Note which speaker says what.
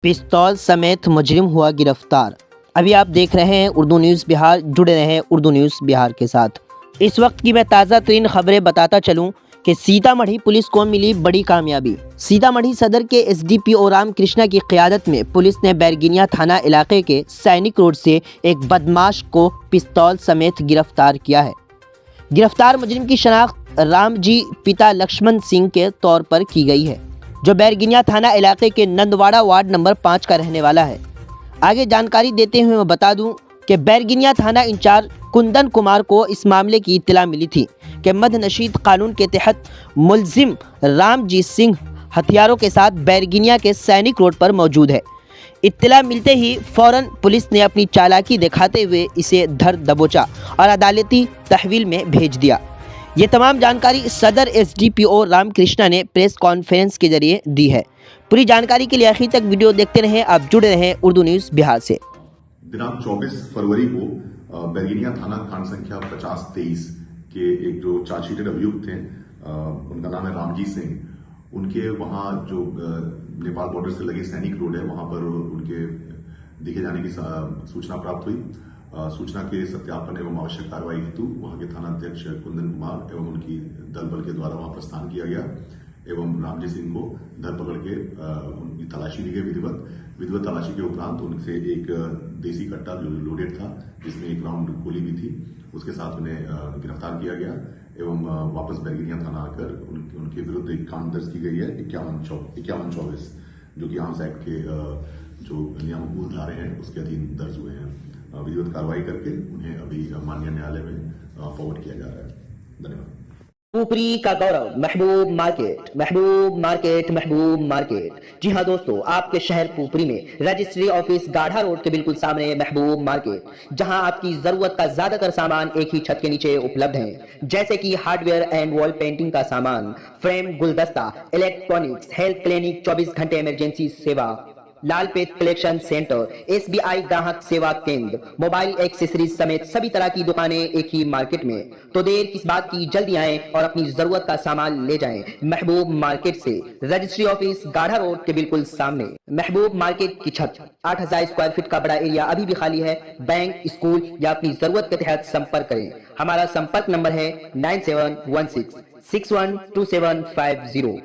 Speaker 1: पिस्तौल समेत मुजरिम हुआ गिरफ्तार। अभी आप देख रहे हैं उर्दू न्यूज़ बिहार। जुड़े रहें उर्दू न्यूज़ बिहार के साथ। इस वक्त की मैं ताज़ा तरीन खबरें बताता चलूं कि सीतामढ़ी पुलिस को मिली बड़ी कामयाबी। सीतामढ़ी सदर के एसडीपीओ राम कृष्णा की क़यादत में पुलिस ने बैरगिनिया थाना इलाके के सैनिक रोड से एक बदमाश को पिस्तौल समेत गिरफ्तार किया है। गिरफ्तार मुजरिम की शनाख्त रामजी पिता लक्ष्मण सिंह के तौर पर की गई है, जो बैरगिनिया थाना इलाके के नंदवाड़ा वार्ड नंबर 5 का रहने वाला है। आगे जानकारी देते हुए मैं बता दूं कि बैरगिनिया थाना इंचार्ज कुंदन कुमार को इस मामले की इत्तला मिली थी कि मद्देनशीर कानून के तहत मुलजिम रामजीत सिंह हथियारों के साथ बैरगिनिया के सैनिक रोड पर मौजूद है। इत्तला मिलते ही फौरन पुलिस ने अपनी चालाकी दिखाते हुए इसे धर दबोचा और अदालती तहवील में भेज दिया। ये तमाम जानकारी सदर एसडीपीओ राम कृष्णा ने प्रेस कॉन्फ्रेंस के जरिए दी है। पूरी जानकारी के लिए आखिर तक वीडियो देखते रहें। आप जुड़े रहें उर्दू न्यूज़ बिहार से।
Speaker 2: दिनांक 24 फरवरी को बैरगिनिया थाना खंड संख्या 50-23 के एक जो चार्जशीटेड अभियुक्त थे, उनका नाम है रामजीत सिंह। उनके वहां जो नेपाल बॉर्डर से लगे सैनिक रोड है, वहां पर उनके दिखे जाने की सूचना प्राप्त हुई। सूचना के सत्यापन एवं आवश्यक कार्रवाई हेतु वहां के थाना अध्यक्ष कुंदन कुमार एवं उनकी दल बल के द्वारा वहां प्रस्थान किया गया एवं रामजी सिंह को धर पकड़ के उनकी तलाशी ली गई। विधिवत तलाशी के उपरांत उनसे एक देसी कट्टा जो लोडेड था, जिसमें एक राउंड गोली भी थी, उसके साथ उन्हें गिरफ्तार किया गया एवं वापस बैरगिनिया थाना आकर उनके विरुद्ध एक कांड दर्ज की गई है 51-24, जो कि आर्म्स एक्ट के जो नियम धारे हैं उसके अधीन दर्ज हुए हैं। विधिवत कार्रवाई करके उन्हें अभी माननीय न्यायालय में फॉरवर्ड किया जा रहा है। धन्यवाद।
Speaker 1: ऊपरी का गौरव महबूब मार्केट, महबूब मार्केट, महबूब मार्केट। जी हाँ दोस्तों, आपके शहर पुपरी में रजिस्ट्री ऑफिस गाढ़ा रोड के बिल्कुल सामने महबूब मार्केट, जहां आपकी जरूरत का ज्यादातर सामान एक ही छत के नीचे उपलब्ध है, जैसे कि हार्डवेयर एंड वॉल पेंटिंग का सामान, फ्रेम, गुलदस्ता, इलेक्ट्रॉनिक्स, हेल्थ क्लिनिक, 24 घंटे इमरजेंसी सेवा, लालपेट कलेक्शन सेंटर, एसबीआई ग्राहक सेवा केंद्र, मोबाइल एक्सेसरीज समेत सभी तरह की दुकानें एक ही मार्केट में। तो देर किस बात की, जल्दी आएं और अपनी जरूरत का सामान ले जाएं। महबूब मार्केट से रजिस्ट्री ऑफिस गाढ़ा रोड के बिल्कुल सामने। महबूब मार्केट की छत 8000 स्क्वायर फीट का बड़ा एरिया अभी भी खाली है। बैंक, स्कूल या अपनी जरूरत के तहत संपर्क करें। हमारा संपर्क नंबर है 9716612750।